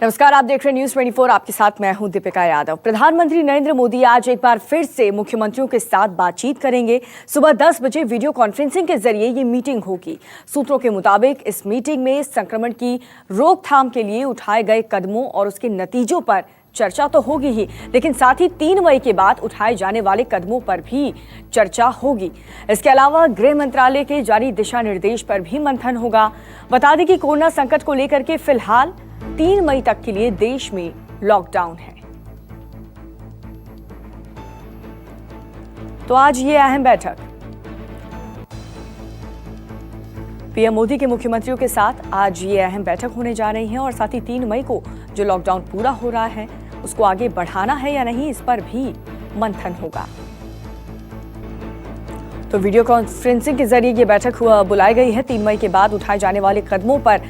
नमस्कार, आप देख रहे हैं न्यूज 24। आपके साथ मैं हूं दीपिका यादव। प्रधानमंत्री नरेंद्र मोदी आज एक बार फिर से मुख्यमंत्रियों के साथ बातचीत करेंगे। सुबह 10 बजे वीडियो कॉन्फ्रेंसिंग के जरिए ये मीटिंग होगी। सूत्रों के मुताबिक इस मीटिंग में संक्रमण की रोकथाम के लिए उठाए गए कदमों और उसके नतीजों पर चर्चा तो होगी ही, लेकिन साथ ही 3 मई के बाद उठाए जाने वाले कदमों पर भी चर्चा होगी। इसके अलावा गृह मंत्रालय के जारी दिशा निर्देश पर भी मंथन होगा। बता दें कि कोरोना संकट को लेकर के फिलहाल 3 मई तक के लिए देश में लॉकडाउन है। तो आज ये अहम बैठक पीएम मोदी के मुख्यमंत्रियों के साथ आज ये अहम बैठक होने जा रही है और साथ ही 3 मई को जो लॉकडाउन पूरा हो रहा है उसको आगे बढ़ाना है या नहीं, इस पर भी मंथन होगा। तो वीडियो कॉन्फ्रेंसिंग के जरिए ये बैठक बुलाई गई है। 3 मई के बाद उठाए जाने वाले कदमों पर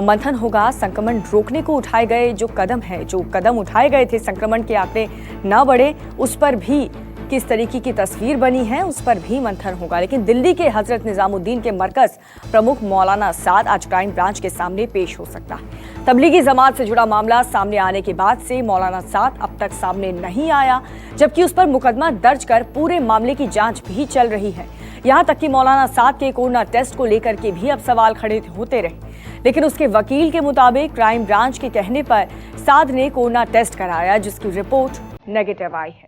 मंथन होगा। संक्रमण रोकने को उठाए गए जो कदम उठाए गए थे, संक्रमण के आंकड़े न बढ़े, उस पर भी किस तरीके की तस्वीर बनी है उस पर भी मंथन होगा। लेकिन दिल्ली के हजरत निजामुद्दीन के मरकज प्रमुख मौलाना साद आज क्राइम ब्रांच के सामने पेश हो सकता है। तबलीगी जमात से जुड़ा मामला सामने आने के बाद से मौलाना साद अब तक सामने नहीं आया, जबकि उस पर मुकदमा दर्ज कर पूरे मामले की जांच भी चल रही है। यहां तक कि मौलाना साद के कोरोना टेस्ट को लेकर के भी अब सवाल खड़े होते रहे, लेकिन उसके वकील के मुताबिक क्राइम ब्रांच के कहने पर साद ने कोरोना टेस्ट कराया, जिसकी रिपोर्ट नेगेटिव आई है।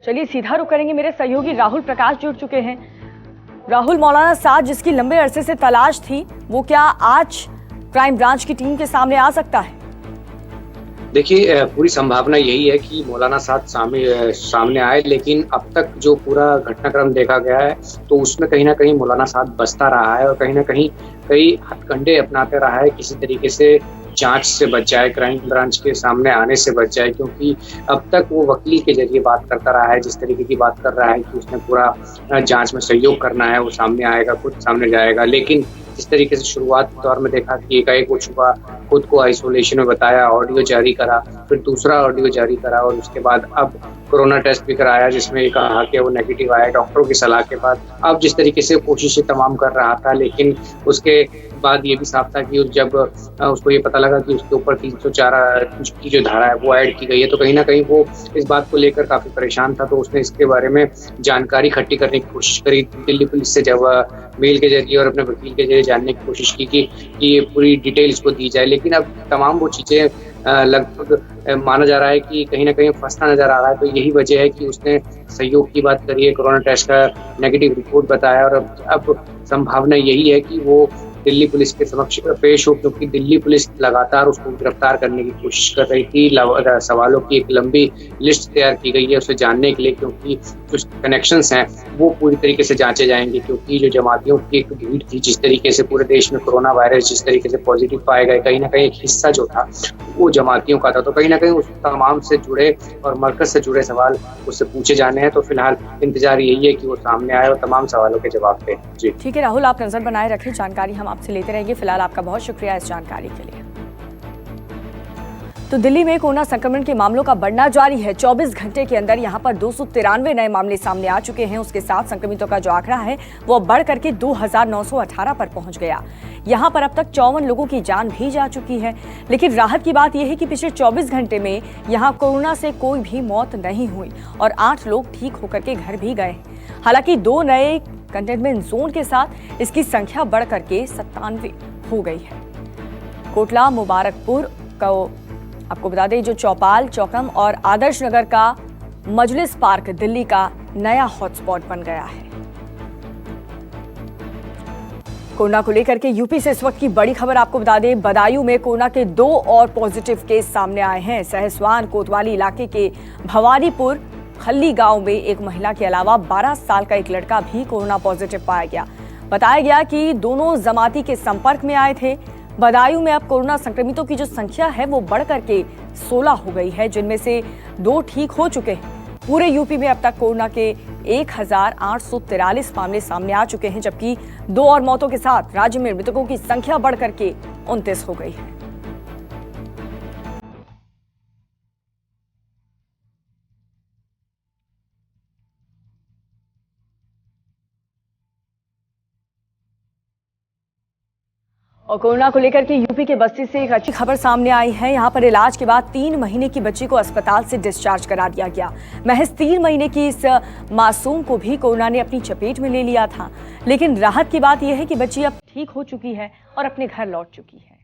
चलिए सीधा रुख करेंगे, मेरे सहयोगी राहुल प्रकाश जुड़ चुके हैं। राहुल, मौलाना साद जिसकी लंबे अरसे से तलाश थी, वो क्या आज क्राइम ब्रांच की टीम के सामने आ सकता है? देखिए, पूरी संभावना यही है कि मौलाना साद सामने आए, लेकिन अब तक जो पूरा घटनाक्रम देखा गया है तो उसमें कहीं ना कहीं मौलाना साद बचता रहा है और कहीं ना कहीं कई हथकंडे अपनाते रहा है, किसी तरीके से जांच से बच जाए, क्राइम ब्रांच के सामने आने से बच जाए। क्योंकि अब तक वो वकील के जरिए बात करता रहा है, जिस तरीके की बात कर रहा है कि उसने पूरा जांच में सहयोग करना है, वो सामने आएगा, खुद सामने जाएगा। लेकिन जिस तरीके से शुरुआत दौर में देखा कि एकाएक वो छुपा, खुद को आइसोलेशन में बताया, ऑडियो जारी करा, फिर दूसरा ऑडियो जारी करा और उसके बाद अब कोरोना टेस्ट भी कराया, जिसमें ये कहा कि वो नेगेटिव आया डॉक्टरों की सलाह के बाद। अब जिस तरीके से कोशिशें तमाम कर रहा था, लेकिन उसके बाद ये भी साफ था कि जब उसको ये पता लगा कि उसके ऊपर 304 की जो धारा है वो ऐड की गई है, तो कहीं ना कहीं वो इस बात को लेकर काफी परेशान था। तो उसने इसके बारे में जानकारी इकट्ठी करने की कोशिश करी, दिल्ली पुलिस से जब मेल के जरिए और अपने वकील के जरिए जानने की कोशिश की कि ये पूरी डिटेल इसको दी जाए। लेकिन अब तमाम वो चीजें लगभग माना जा रहा है कि कहीं ना कहीं फंसता नजर आ रहा है। तो यही वजह है कि उसने सहयोग की बात करी है, कोरोना टेस्ट का नेगेटिव रिपोर्ट बताया और अब संभावना यही है कि वो दिल्ली पुलिस के समक्ष पेश हो, क्योंकि दिल्ली पुलिस लगातार उसको गिरफ्तार करने की कोशिश कर रही थी। सवालों की एक लंबी लिस्ट तैयार की गई है उसे जानने के लिए, क्योंकि जो कनेक्शंस हैं वो पूरी तरीके से जांचे जाएंगे। क्योंकि जो जमातियों की एक भीड़ थी, जिस तरीके से पूरे देश में कोरोना वायरस जिस तरीके से पॉजिटिव पाए गए, कहीं ना कहीं एक हिस्सा जो था वो जमातियों का था। तो कहीं ना कहीं उस तमाम से जुड़े और मरकज से जुड़े सवाल उससे पूछे जाने हैं। तो फिलहाल इंतजार यही है कि वो सामने आए और तमाम सवालों के जवाब दें। जी ठीक है राहुल, आप नजर बनाए रखें, जानकारी हम आपसे लेते रहेंगे। फिलहाल आपका बहुत शुक्रिया इस जानकारी के लिए। तो दिल्ली में कोरोना संक्रमण के मामलों का बढ़ना जारी है। 24 घंटे के अंदर यहां पर 293 नए मामले सामने आ चुके हैं। उसके साथ संक्रमितों का जो आंकड़ा है वो बढ़ करके 2918 पर पहुंच गया। यहां पर अब तक 54 लोगों की जान भी जा चुकी है। लेकिन राहत की बात यह है कि पिछले 24 घंटे में यहां कोरोना से कोई भी मौत नहीं हुई और 8 लोग ठीक होकर के घर भी गए। हालांकि 2 नए कंटेनमेंट जोन के साथ इसकी संख्या बढ़ करके 97 हो गई है। कोटला मुबारकपुर को आपको बता दें, जो चौपाल, चौकम और आदर्श नगर का मजलिस पार्क दिल्ली का नया हॉटस्पॉट बन गया है। कोरोना को लेकर के यूपी से इस वक्त की बड़ी खबर आपको बता दें, बदायूं में कोरोना के 2 और पॉजिटिव केस सामने आए हैं। सहसवान कोतवाली इलाके के भवानीपुर खल्ली गांव में एक महिला के अलावा 12 साल का एक लड़का भी कोरोना पॉजिटिव पाया गया। बताया गया कि दोनों जमाती के संपर्क में आए थे। बदायूं में अब कोरोना संक्रमितों की जो संख्या है वो बढ़ करके 16 हो गई है, जिनमें से 2 ठीक हो चुके हैं। पूरे यूपी में अब तक कोरोना के 1843 मामले सामने आ चुके हैं, जबकि 2 और मौतों के साथ राज्य में मृतकों की संख्या बढ़ करके 29 हो गई है। और कोरोना को लेकर के यूपी के बस्ती से एक अच्छी खबर सामने आई है। यहाँ पर इलाज के बाद 3 महीने की बच्ची को अस्पताल से डिस्चार्ज करा दिया गया। महज 3 महीने की इस मासूम को भी कोरोना ने अपनी चपेट में ले लिया था, लेकिन राहत की बात यह है कि बच्ची अब ठीक हो चुकी है और अपने घर लौट चुकी है।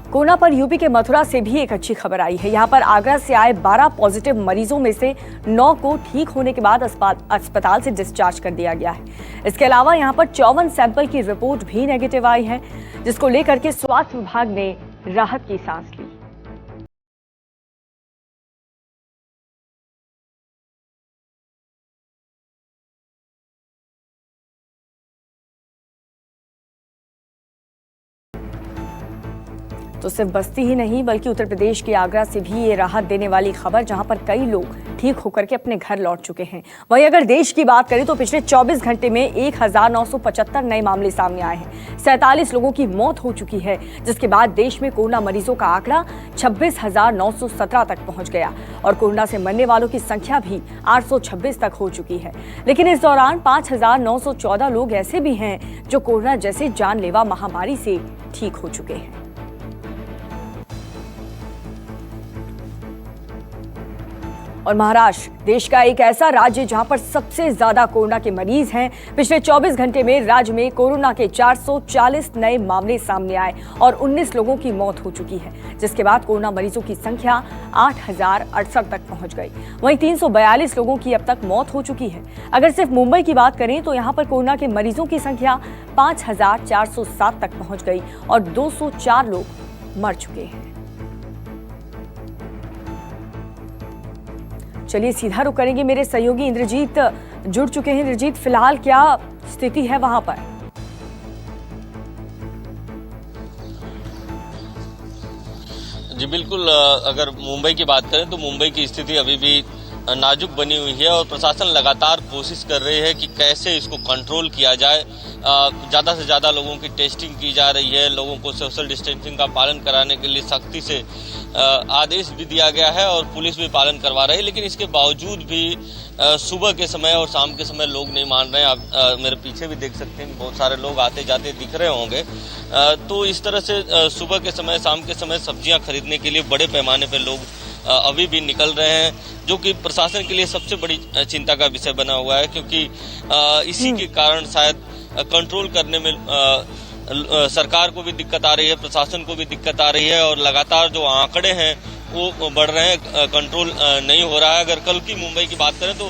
कोरोना पर यूपी के मथुरा से भी एक अच्छी खबर आई है। यहाँ पर आगरा से आए 12 पॉजिटिव मरीजों में से 9 को ठीक होने के बाद अस्पताल से डिस्चार्ज कर दिया गया है। इसके अलावा यहाँ पर 54 सैंपल की रिपोर्ट भी नेगेटिव आई है, जिसको लेकर के स्वास्थ्य विभाग ने राहत की सांस ली। तो सिर्फ बस्ती ही नहीं बल्कि उत्तर प्रदेश के आगरा से भी ये राहत देने वाली खबर, जहां पर कई लोग ठीक होकर के अपने घर लौट चुके हैं। वहीं अगर देश की बात करें तो पिछले 24 घंटे में 1975 नए मामले सामने आए हैं। 47 लोगों की मौत हो चुकी है, जिसके बाद देश में कोरोना मरीजों का आंकड़ा 26,917 तक पहुंच गया और कोरोना से मरने वालों की संख्या भी 826 तक हो चुकी है। लेकिन इस दौरान 5,914 लोग ऐसे भी हैं जो कोरोना जैसे जानलेवा महामारी से ठीक हो चुके हैं। और महाराष्ट्र देश का एक ऐसा राज्य जहां पर सबसे ज्यादा कोरोना के मरीज हैं। पिछले 24 घंटे में राज्य में कोरोना के 440 नए मामले सामने आए और 19 लोगों की मौत हो चुकी है, जिसके बाद कोरोना मरीजों की संख्या 8,068 तक पहुंच गई। वहीं 342 लोगों की अब तक मौत हो चुकी है। अगर सिर्फ मुंबई की बात करें तो यहां पर कोरोना के मरीजों की संख्या 5,407 तक पहुंच गई और 204 लोग मर चुके हैं। चलिए सीधा रुक करेंगे, मेरे सहयोगी इंद्रजीत जुड़ चुके हैं। इंद्रजीत, फिलहाल क्या स्थिति है वहां पर? जी बिल्कुल, अगर मुंबई की बात करें तो मुंबई की स्थिति अभी भी नाजुक बनी हुई है और प्रशासन लगातार कोशिश कर रही है कि कैसे इसको कंट्रोल किया जाए। ज़्यादा से ज़्यादा लोगों की टेस्टिंग की जा रही है, लोगों को सोशल डिस्टेंसिंग का पालन कराने के लिए सख्ती से आदेश भी दिया गया है और पुलिस भी पालन करवा रही है। लेकिन इसके बावजूद भी सुबह के समय और शाम के समय लोग नहीं मान रहे हैं। आप मेरे पीछे भी देख सकते हैं, बहुत सारे लोग आते जाते दिख रहे होंगे। तो इस तरह से सुबह के समय, शाम के समय सब्जियां खरीदने के लिए बड़े पैमाने पर लोग अभी भी निकल रहे हैं, जो कि प्रशासन के लिए सबसे बड़ी चिंता का विषय बना हुआ है, क्योंकि इसी के कारण शायद कंट्रोल करने में सरकार को भी दिक्कत आ रही है, प्रशासन को भी दिक्कत आ रही है और लगातार जो आंकड़े हैं वो बढ़ रहे हैं, कंट्रोल नहीं हो रहा है। अगर कल की मुंबई की बात करें तो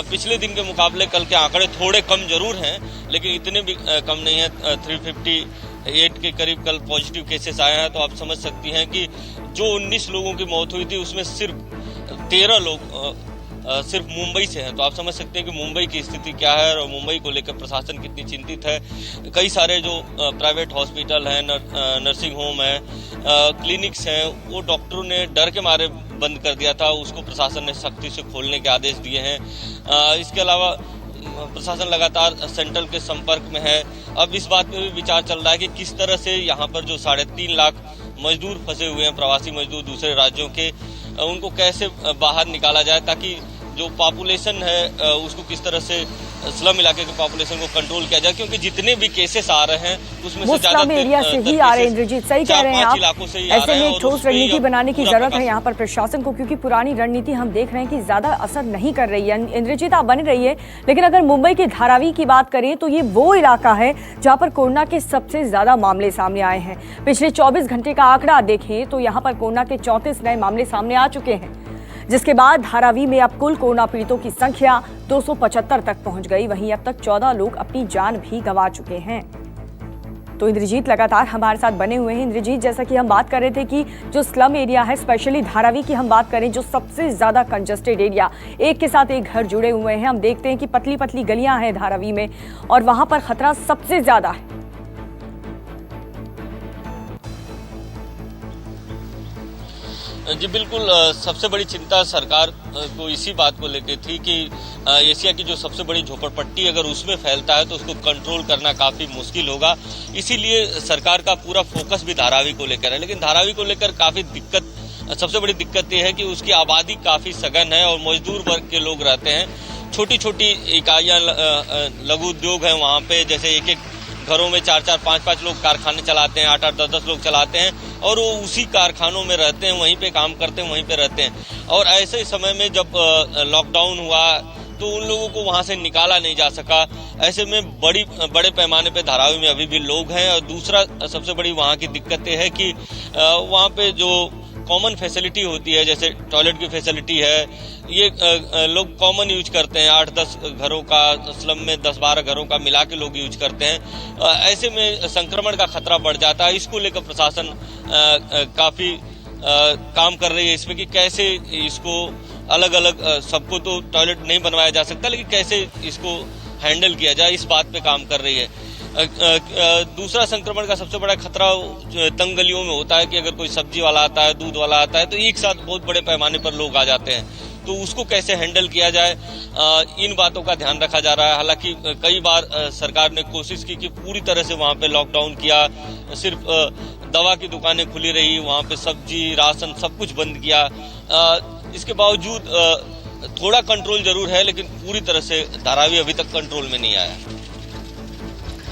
पिछले दिन के मुकाबले कल के आंकड़े थोड़े कम जरूर हैं, लेकिन इतने भी कम नहीं है। 358 के करीब कल पॉजिटिव केसेस आए हैं। तो आप समझ सकती हैं कि जो 19 लोगों की मौत हुई थी उसमें सिर्फ 13 लोग सिर्फ मुंबई से हैं। तो आप समझ सकते हैं कि मुंबई की स्थिति क्या है और मुंबई को लेकर प्रशासन कितनी चिंतित है। कई सारे जो प्राइवेट हॉस्पिटल हैं, नर्सिंग होम है, क्लिनिक्स हैं, वो डॉक्टरों ने डर के मारे बंद कर दिया था, उसको प्रशासन ने सख्ती से खोलने के आदेश दिए हैं। इसके अलावा प्रशासन लगातार सेंट्रल के संपर्क में है। अब इस बात पे भी विचार चल रहा है कि किस तरह से यहाँ पर जो 3.5 लाख मजदूर फंसे हुए हैं, प्रवासी मजदूर दूसरे राज्यों के, उनको कैसे बाहर निकाला जाए, ताकि जो पॉपुलेशन है उसको किस तरह से स्लम इलाके के पॉपुलेशन को कंट्रोल किया जाए, क्योंकि जितने भी केसेस आ रहे हैं उसमें से स्लम एरिया से ही आ रहे हैं। इंद्रजीत, सही कह रहे हैं आप। ऐसे में एक ठोस रणनीति बनाने की जरूरत है यहाँ पर प्रशासन को, क्योंकि पुरानी रणनीति हम देख रहे हैं कि ज्यादा असर नहीं कर रही है। इंद्रजीत, आप बने रहिए। लेकिन अगर मुंबई के धारावी की बात करें तो ये वो इलाका है जहाँ पर कोरोना के सबसे ज्यादा मामले सामने आए हैं। पिछले 24 घंटे का आंकड़ा देखें तो यहाँ पर कोरोना के 34 नए मामले सामने आ चुके हैं, जिसके बाद धारावी में अब कुल कोरोना पीड़ितों की संख्या 275 तक पहुंच गई। वहीं अब तक 14 लोग अपनी जान भी गंवा चुके हैं। तो इंद्रजीत लगातार हमारे साथ बने हुए हैं। इंद्रजीत, जैसा कि हम बात कर रहे थे कि जो स्लम एरिया है, स्पेशली धारावी की हम बात करें, जो सबसे ज्यादा कंजस्टेड एरिया, एक के साथ एक घर जुड़े हुए हैं। हम देखते हैं कि पतली पतली गलियां हैं धारावी में और वहां पर खतरा सबसे ज्यादा है। जी बिल्कुल, सबसे बड़ी चिंता सरकार को इसी बात को लेकर थी कि एशिया की जो सबसे बड़ी झोपड़पट्टी अगर उसमें फैलता है तो उसको कंट्रोल करना काफी मुश्किल होगा। इसीलिए सरकार का पूरा फोकस भी धारावी को लेकर है, लेकिन धारावी को लेकर काफी दिक्कत, सबसे बड़ी दिक्कत यह है कि उसकी आबादी काफी सघन है और मजदूर वर्ग के लोग रहते हैं। छोटी छोटी इकाइयां, लघु उद्योग हैं वहां पे, जैसे एक एक घरों में 4-4, 5-5 लोग कारखाने चलाते हैं, 8-8, 10-10 लोग चलाते हैं और वो उसी कारखानों में रहते हैं, वहीं पे काम करते हैं, वहीं पे रहते हैं। और ऐसे समय में जब लॉकडाउन हुआ तो उन लोगों को वहां से निकाला नहीं जा सका। ऐसे में बड़े पैमाने पे धारावी में अभी भी लोग हैं। और दूसरा सबसे बड़ी वहां की दिक्कत ये है कि वहां पे जो कॉमन फैसिलिटी होती है, जैसे टॉयलेट की फैसिलिटी है, ये लोग कॉमन यूज करते हैं। 8-10 घरों का, स्लम में 10-12 घरों का मिला के लोग यूज करते हैं। ऐसे में संक्रमण का खतरा बढ़ जाता है। इसको लेकर प्रशासन काफी काम कर रही है इसमें कि कैसे इसको अलग अलग, सबको तो टॉयलेट नहीं बनवाया जा सकता, लेकिन कैसे इसको हैंडल किया जाए, इस बात पे काम कर रही है। दूसरा संक्रमण का सबसे बड़ा खतरा तंग गलियों में होता है कि अगर कोई सब्जी वाला आता है, दूध वाला आता है, तो एक साथ बहुत बड़े पैमाने पर लोग आ जाते हैं। तो उसको कैसे हैंडल किया जाए, इन बातों का ध्यान रखा जा रहा है। हालांकि कई बार सरकार ने कोशिश की कि पूरी तरह से वहां पे लॉकडाउन किया, सिर्फ दवा की दुकानें खुली रही, वहां पे सब्जी, राशन सब कुछ बंद किया। इसके बावजूद थोड़ा कंट्रोल जरूर है, लेकिन पूरी तरह से धारावी अभी तक कंट्रोल में नहीं आया।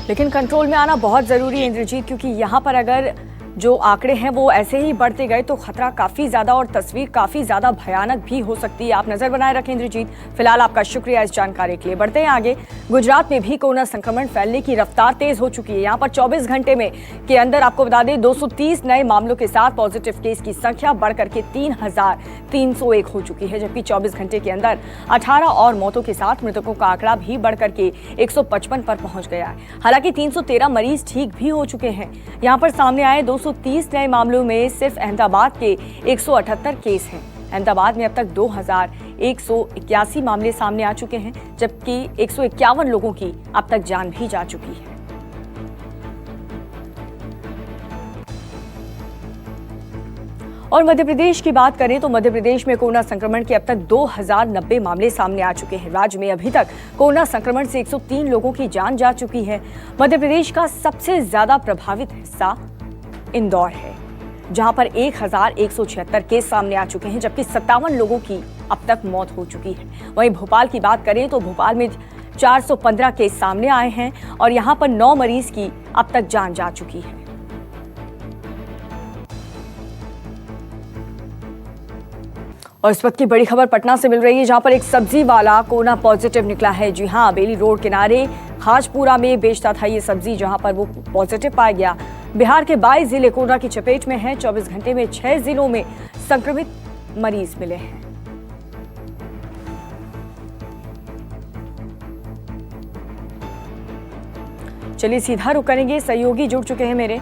लेकिन कंट्रोल में आना बहुत जरूरी है इंद्रजीत, क्योंकि यहाँ पर अगर जो आंकड़े हैं वो ऐसे ही बढ़ते गए तो खतरा काफी ज्यादा और तस्वीर काफी ज्यादा भयानक भी हो सकती है। आप नजर बनाए रखें इंद्रजीत। फिलहाल आपका शुक्रिया इस जानकारी के लिए। बढ़ते हैं आगे। गुजरात में भी कोरोना संक्रमण फैलने की रफ्तार तेज हो चुकी है। यहाँ पर 24 घंटे में के अंदर आपको बता दें 230 नए मामलों के साथ पॉजिटिव केस की संख्या बढ़कर के 3,301 हो चुकी है, जबकि 24 घंटे के अंदर 18 और मौतों के साथ मृतकों का आंकड़ा भी बढ़कर के 155 पर पहुंच गया है। हालांकि 313 मरीज ठीक भी हो चुके हैं। यहाँ पर सामने आए 230 नए मामलों में सिर्फ अहमदाबाद के 178 केस हैं। अहमदाबाद में अब तक 2,181 मामले सामने आ चुके हैं, जबकि 151 लोगों की अब तक जान भी जा चुकी है। और मध्य प्रदेश की बात करें तो मध्य प्रदेश में कोरोना संक्रमण के अब तक 2,090 मामले सामने आ चुके हैं। राज्य में अभी तक कोरोना संक्रमण से 103 लोगों की जान जा चुकी है। मध्य प्रदेश का सबसे ज्यादा प्रभावित हिस्सा इंदौर है, जहां पर 1,176 केस सामने आ चुके हैं, जबकि 57 लोगों की अब तक मौत हो चुकी है। वहीं भोपाल की बात करें तो भोपाल में 415 केस सामने आए हैं और यहां पर 9 मरीज की अब तक जान जा चुकी है। और इस वक्त की बड़ी खबर पटना से मिल रही है, जहां पर एक सब्जी वाला कोरोना पॉजिटिव निकला है। जी हां, बेली रोड किनारे खाजपुरा में बेचता था ये सब्जी, जहां पर वो पॉजिटिव पाया गया। बिहार के 22 जिले कोरोना की चपेट में हैं। 24 घंटे में 6 जिलों में संक्रमित मरीज मिले हैं। चलिए सीधा रुक करेंगे, सहयोगी जुड़ चुके हैं मेरे,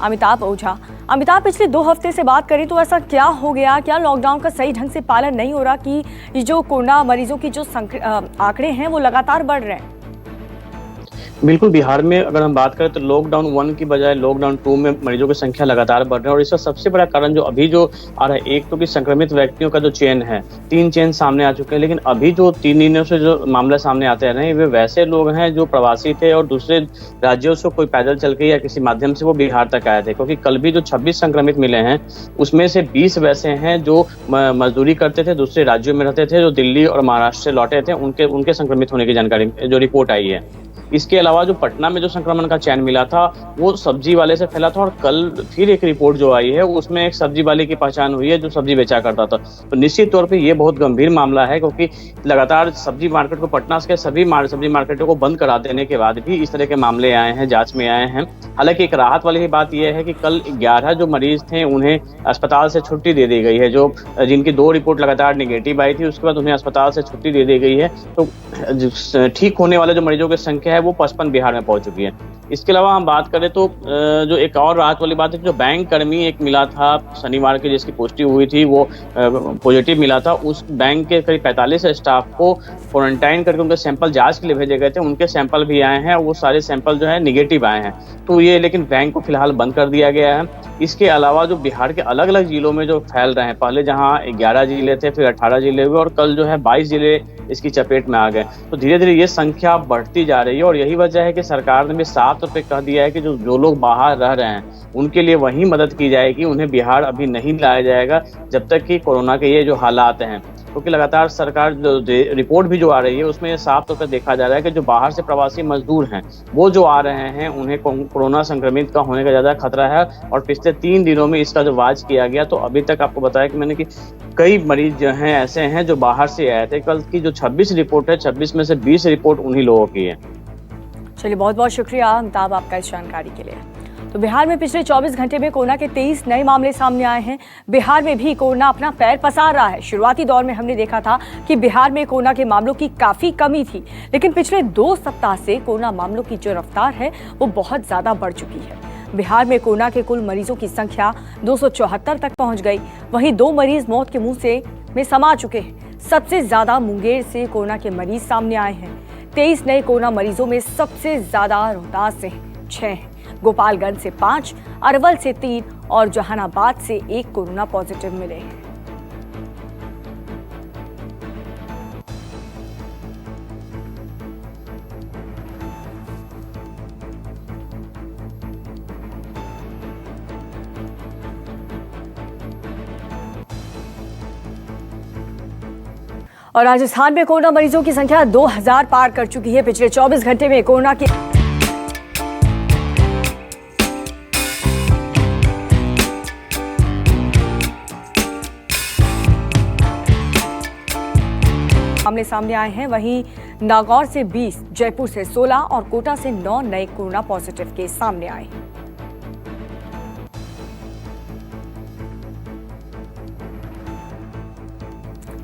अमिताभ ओझा। अमिताभ, पिछले 2 हफ्ते से बात करें तो ऐसा क्या हो गया, क्या लॉकडाउन का सही ढंग से पालन नहीं हो रहा कि ये जो कोरोना मरीजों की जो आंकड़े हैं वो लगातार बढ़ रहे हैं? बिल्कुल, बिहार में अगर हम बात करें तो लॉकडाउन 1 की बजाय लॉकडाउन 2 में मरीजों की संख्या लगातार बढ़ रही है। और इसका सबसे बड़ा कारण जो अभी जो आ रहा है, एक तो कि संक्रमित व्यक्तियों का जो चेन है, 3 चेन सामने आ चुके हैं। लेकिन अभी जो 3 दिनों से जो मामला सामने आते रहे हैं, वे वैसे लोग हैं जो प्रवासी थे और दूसरे राज्यों से कोई पैदल चल के या किसी माध्यम से वो बिहार तक आए थे। क्योंकि कल भी जो 26 संक्रमित मिले हैं, उसमें से 20 वैसे हैं जो मजदूरी करते थे, दूसरे राज्यों में रहते थे, जो दिल्ली और महाराष्ट्र से लौटे थे, उनके संक्रमित होने की जानकारी जो रिपोर्ट आई है। इसके अलावा जो पटना में जो संक्रमण का चैन मिला था वो सब्जी वाले से फैला था। और कल फिर एक रिपोर्ट जो आई है उसमें एक सब्जी वाले की पहचान हुई है जो सब्जी बेचा करता था। तो निश्चित तौर पे ये बहुत गंभीर मामला है, क्योंकि लगातार सब्जी मार्केट को, पटना के सभी सब्जी मार्केटों को बंद करा देने के बाद भी इस तरह के मामले आए हैं, जांच में आए हैं। हालांकि एक राहत वाली बात यह है कि कल 11 जो मरीज थे उन्हें अस्पताल से छुट्टी दे दी गई है, जो जिनकी 2 रिपोर्ट लगातार निगेटिव आई थी, उसके बाद उन्हें अस्पताल से छुट्टी दे दी गई है। तो ठीक होने वाले जो मरीजों की संख्या है वो 55 बिहार में पहुंच चुकी है। इसके अलावा हम बात करें तो जो एक और राहत वाली बात है, जो बैंक कर्मी एक मिला था शनिवार की, जिसकी पुष्टि हुई थी, वो पॉजिटिव मिला था। उस बैंक के करीब 45 स्टाफ को क्वारंटाइन करके उनके सैंपल जांच के लिए भेजे गए थे। उनके सैंपल भी आए हैं, वो सारे सैंपल जो है निगेटिव आए हैं। तो ये लेकिन बैंक को फिलहाल बंद कर दिया गया है। इसके अलावा जो बिहार के अलग अलग जिलों में जो फैल रहे हैं, पहले जहां 11 जिले थे, फिर 18 जिले हुए और कल जो है 22 जिले इसकी चपेट में आ गए। तो धीरे धीरे ये संख्या बढ़ती जा रही है और यही वजह है कि सरकार ने भी साफ तौर पे कह दिया है कि जो लोग बाहर रह रहे हैं उनके लिए वही मदद की जाएगी, उन्हें बिहार अभी नहीं लाया जाएगा जब तक कि कोरोना के ये जो हालात हैं। क्योंकि लगातार सरकार जो रिपोर्ट भी जो आ रही है उसमें ये साफ तौर पर देखा जा रहा है कि जो बाहर से प्रवासी मजदूर हैं वो जो आ रहे हैं उन्हें कोरोना संक्रमित का होने का ज्यादा खतरा है। और पिछले 3 दिनों में इसका जो वाच किया गया तो अभी तक आपको बताया कि मैंने कि कई मरीज जो हैं ऐसे हैं जो बाहर से आए थे। कल की जो 26 रिपोर्ट है, 26 में से 20 रिपोर्ट उन्हीं लोगों की है। चलिए, बहुत बहुत शुक्रिया अमिताभ आपका इस जानकारी के लिए। तो बिहार में पिछले 24 घंटे में कोरोना के 23 नए मामले सामने आए हैं। बिहार में भी कोरोना अपना पैर पसार रहा है। शुरुआती दौर में हमने देखा था कि बिहार में कोरोना के मामलों की काफी कमी थी, लेकिन पिछले 2 सप्ताह से कोरोना मामलों की जो रफ्तार है वो बहुत ज्यादा बढ़ चुकी है। बिहार में कोरोना के कुल मरीजों की संख्या 274 तक पहुंच गई। वहीं 2 मरीज मौत के मुंह में समा चुके हैं। सबसे ज्यादा मुंगेर से कोरोना के मरीज सामने आए हैं। 23 नए कोरोना मरीजों में सबसे ज्यादा रोहतास से 6 हैं, गोपालगंज से 5, अरवल से 3 और जहानाबाद से 1 कोरोना पॉजिटिव मिले हैं। और राजस्थान में कोरोना मरीजों की संख्या 2000 पार कर चुकी है। पिछले 24 घंटे में कोरोना के मामले सामने आए हैं। वहीं नागौर से 20, जयपुर से 16 और कोटा से 9 नए कोरोना पॉजिटिव केस सामने आए।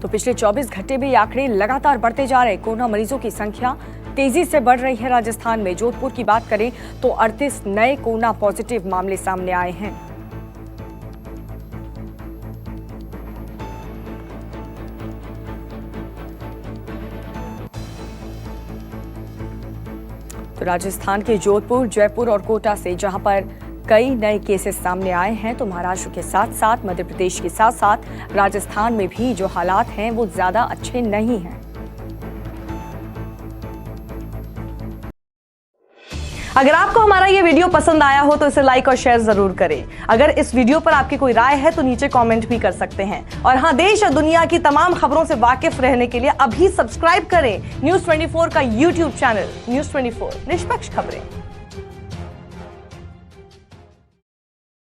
तो पिछले 24 घंटे में ये आंकड़े लगातार बढ़ते जा रहे हैं। कोरोना मरीजों की संख्या तेजी से बढ़ रही है। राजस्थान में जोधपुर की बात करें तो 38 नए कोरोना पॉजिटिव मामले सामने आए हैं। तो राजस्थान के जोधपुर, जयपुर और कोटा से जहां पर कई नए केसेस सामने आए हैं, तो महाराष्ट्र के साथ साथ मध्य प्रदेश के साथ साथ राजस्थान में भी जो हालात हैं वो ज्यादा अच्छे नहीं हैं। अगर आपको हमारा ये वीडियो पसंद आया हो तो इसे लाइक और शेयर जरूर करें। अगर इस वीडियो पर आपकी कोई राय है तो नीचे कमेंट भी कर सकते हैं। और हाँ, देश और दुनिया की तमाम खबरों से वाकिफ रहने के लिए अभी सब्सक्राइब करें न्यूज़ 24 का YouTube चैनल। न्यूज़ 24, निष्पक्ष खबरें।